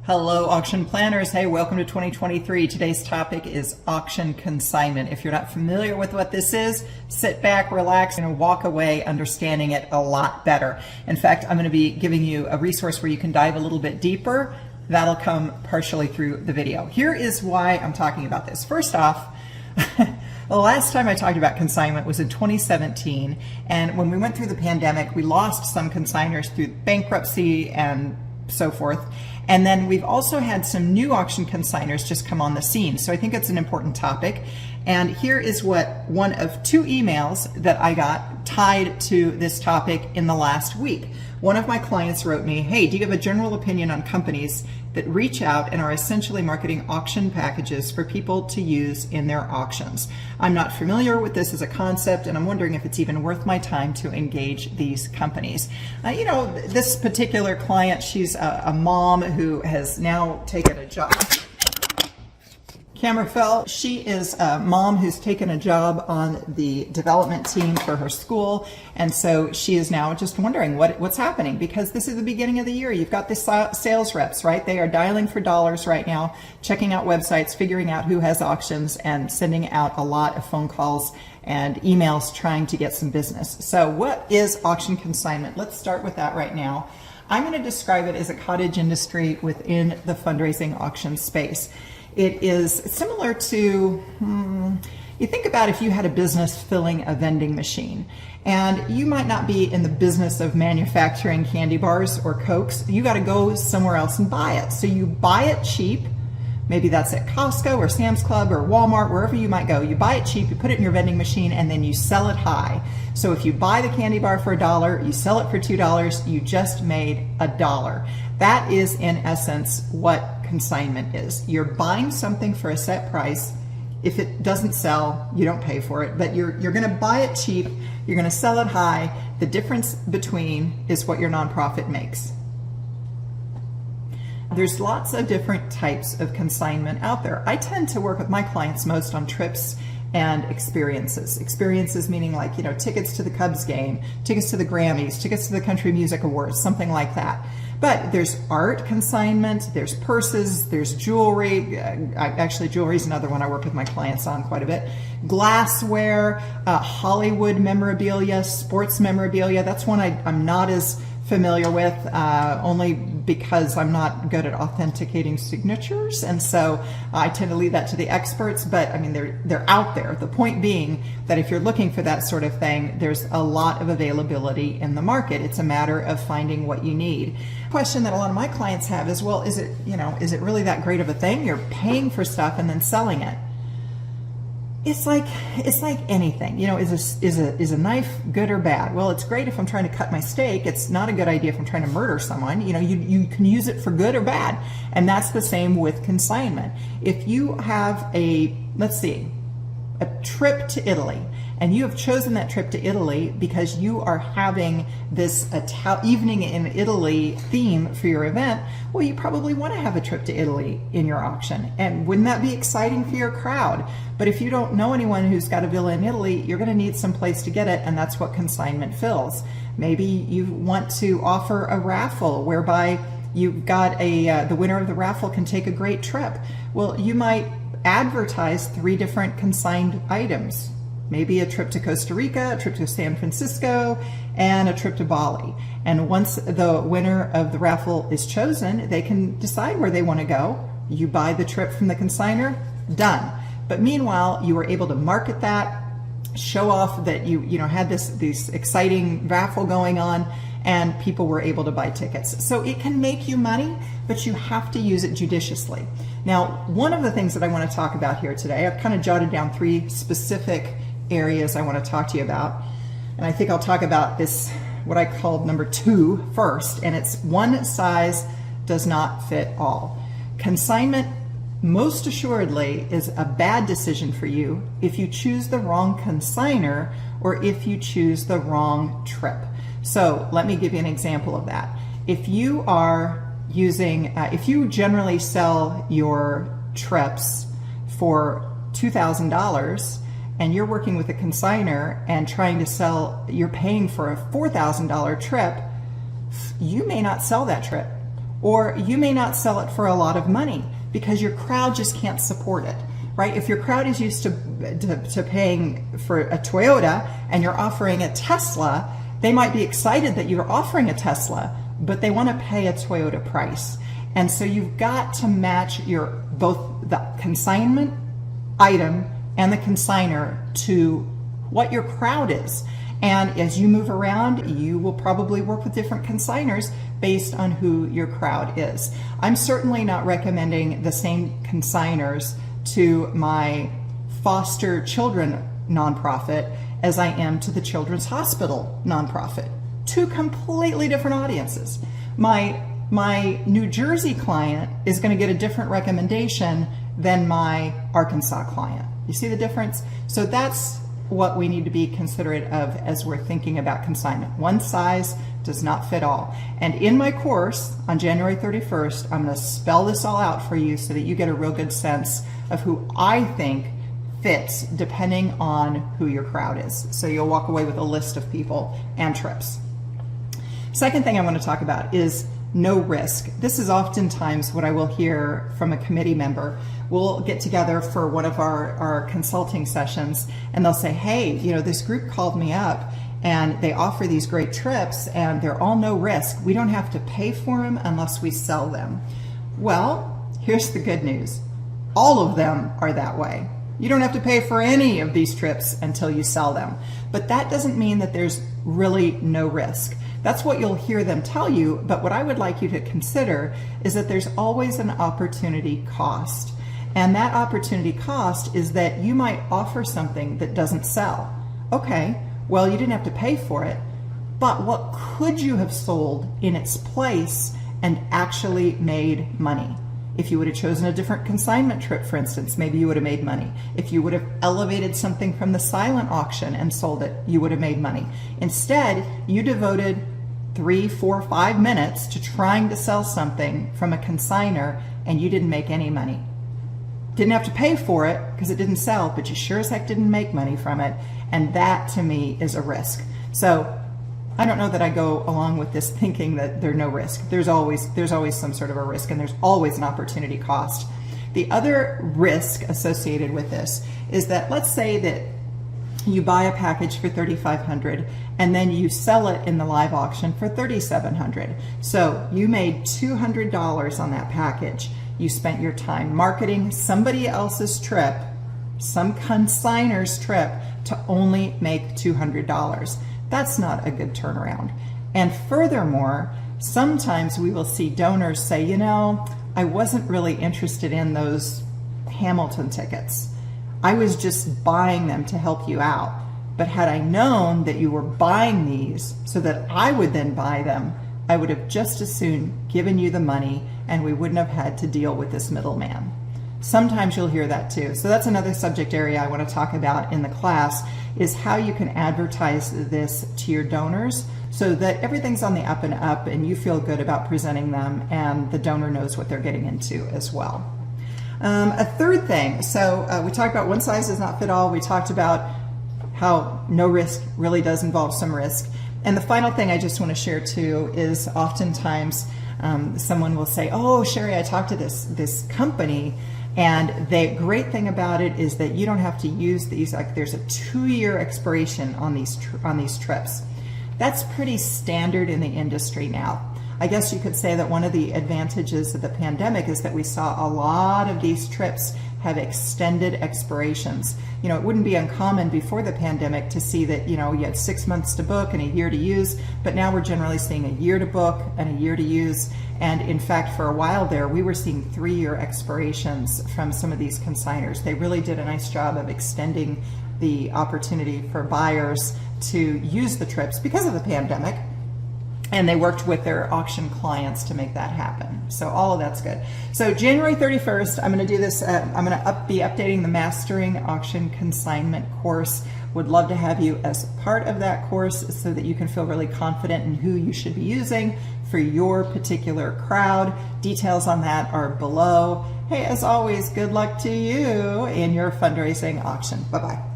Hello, auction planners. Hey, welcome to 2023. Today's topic is auction consignment. If you're not familiar with what this is, sit back, relax, and walk away understanding it a lot better. In fact, I'm going to be giving you a resource where you can dive a little bit deeper. That'll come partially through the video. Here is why I'm talking about this. First off, the last time I talked about consignment was in 2017, and when we went through the pandemic, we lost some consigners through bankruptcy and so forth. And then we've also had some new auction consigners just come on the scene. So I think it's an important topic. And here is what one of two emails that I got tied to this topic in the last week. One of my clients wrote me, hey, do you have a general opinion on companies that reach out and are essentially marketing auction packages for people to use in their auctions? I'm not familiar with this as a concept, and I'm wondering if it's even worth my time to engage these companies. This particular client, she's a mom who has now taken a job. Camera fell. She is a mom who's taken a job on the development team for her school, and so she is now just wondering what's happening, because this is the beginning of the year. You've got the sales reps, right? They are dialing for dollars right now, checking out websites, figuring out who has auctions, and sending out a lot of phone calls and emails trying to get some business. So what is auction consignment? Let's start with that right now. I'm going to describe it as a cottage industry within the fundraising auction space. It is similar to, you think about if you had a business filling a vending machine, and you might not be in the business of manufacturing candy bars or Cokes. You got to go somewhere else and buy it. So you buy it cheap. Maybe that's at Costco or Sam's Club or Walmart, wherever you might go. You buy it cheap, you put it in your vending machine, and then you sell it high. So if you buy the candy bar for $1, you sell it for $2, you just made $1. That is in essence what consignment is. You're buying something for a set price. If it doesn't sell, you don't pay for it, but you're going to buy it cheap, you're going to sell it high. The difference between is what your nonprofit makes. There's lots of different types of consignment out there. I tend to work with my clients most on trips and experiences. Experiences meaning like, tickets to the Cubs game, tickets to the Grammys, tickets to the Country Music Awards, something like that. But there's art consignment, there's purses, there's jewelry. Actually, jewelry is another one I work with my clients on quite a bit. Glassware, Hollywood memorabilia, sports memorabilia. That's one I'm not as familiar with, only because I'm not good at authenticating signatures, and so I tend to leave that to the experts. But I mean, they're out there. The point being that if you're looking for that sort of thing, there's a lot of availability in the market. It's a matter of finding what you need. The question that a lot of my clients have is, well, is it really that great of a thing? You're paying for stuff and then selling it. It's like anything, is a knife good or bad? Well, it's great if I'm trying to cut my steak. It's not a good idea if I'm trying to murder someone. You can use it for good or bad. And that's the same with consignment. If you have a trip to Italy, and you have chosen that trip to Italy because you are having this evening in Italy theme for your event, well, you probably want to have a trip to Italy in your auction. And wouldn't that be exciting for your crowd? But if you don't know anyone who's got a villa in Italy, you're going to need some place to get it, and that's what consignment fills. Maybe you want to offer a raffle whereby you've got the winner of the raffle can take a great trip. Well, you might advertise 3 different consigned items. Maybe a trip to Costa Rica, a trip to San Francisco, and a trip to Bali. And once the winner of the raffle is chosen, they can decide where they want to go. You buy the trip from the consigner, done. But meanwhile, you were able to market that, show off that you had this exciting raffle going on, and people were able to buy tickets. So it can make you money, but you have to use it judiciously. Now, one of the things that I want to talk about here today, I've kind of jotted down 3 specific areas I want to talk to you about. And I think I'll talk about this, what I called number 2 first, and it's one size does not fit all. Consignment, most assuredly, is a bad decision for you if you choose the wrong consigner or if you choose the wrong trip. So let me give you an example of that. If you are using, if you generally sell your trips for $2,000 and you're working with a consigner and trying to sell, you're paying for a $4,000 trip, you may not sell that trip. Or you may not sell it for a lot of money because your crowd just can't support it, right? If your crowd is used to paying for a Toyota and you're offering a Tesla, they might be excited that you're offering a Tesla, but they want to pay a Toyota price. And so you've got to match both the consignment item and the consigner to what your crowd is. And as you move around, you will probably work with different consigners based on who your crowd is. I'm certainly not recommending the same consigners to my foster children nonprofit as I am to the Children's Hospital nonprofit. Two completely different audiences. My New Jersey client is going to get a different recommendation than my Arkansas client. You see the difference? So that's what we need to be considerate of as we're thinking about consignment. One size does not fit all. And in my course on January 31st, I'm going to spell this all out for you so that you get a real good sense of who I think fits depending on who your crowd is. So you'll walk away with a list of people and trips. Second thing I want to talk about is no risk. This is oftentimes what I will hear from a committee member. We'll get together for one of our consulting sessions and they'll say, hey, this group called me up and they offer these great trips and they're all no risk. We don't have to pay for them unless we sell them. Well, here's the good news. All of them are that way. You don't have to pay for any of these trips until you sell them. But that doesn't mean that there's really no risk. That's what you'll hear them tell you, but what I would like you to consider is that there's always an opportunity cost. And that opportunity cost is that you might offer something that doesn't sell. Okay, well, you didn't have to pay for it, but what could you have sold in its place and actually made money? If you would have chosen a different consignment trip, for instance, maybe you would have made money. If you would have elevated something from the silent auction and sold it, you would have made money. Instead, you devoted 3, 4, 5 minutes to trying to sell something from a consigner and you didn't make any money. Didn't have to pay for it because it didn't sell, but you sure as heck didn't make money from it. And that to me is a risk. So I don't know that I go along with this thinking that there's no risk. There's always some sort of a risk and there's always an opportunity cost. The other risk associated with this is that let's say that you buy a package for $3,500 and then you sell it in the live auction for $3,700. So you made $200 on that package. You spent your time marketing somebody else's trip, some consigner's trip, to only make $200. That's not a good turnaround. And furthermore, sometimes we will see donors say, I wasn't really interested in those Hamilton tickets. I was just buying them to help you out. But had I known that you were buying these so that I would then buy them, I would have just as soon given you the money and we wouldn't have had to deal with this middleman. Sometimes you'll hear that too. So that's another subject area I want to talk about in the class, is how you can advertise this to your donors so that everything's on the up and up and you feel good about presenting them and the donor knows what they're getting into as well. A third thing, so we talked about one size does not fit all. We talked about how no risk really does involve some risk. And the final thing I just want to share too is oftentimes someone will say, oh, Sherry, I talked to this company, and the great thing about it is that you don't have to use these, like there's a 2-year expiration on these trips. That's pretty standard in the industry now. I guess you could say that one of the advantages of the pandemic is that we saw a lot of these trips have extended expirations. It wouldn't be uncommon before the pandemic to see that, you had 6 months to book and a year to use, but now we're generally seeing a year to book and a year to use. And in fact, for a while there, we were seeing 3-year expirations from some of these consigners. They really did a nice job of extending the opportunity for buyers to use the trips because of the pandemic. And they worked with their auction clients to make that happen. So all of that's good. So January 31st, I'm going to do this. I'm going to be updating the Mastering Auction Consignment course. Would love to have you as part of that course so that you can feel really confident in who you should be using for your particular crowd. Details on that are below. Hey, as always, good luck to you in your fundraising auction. Bye-bye.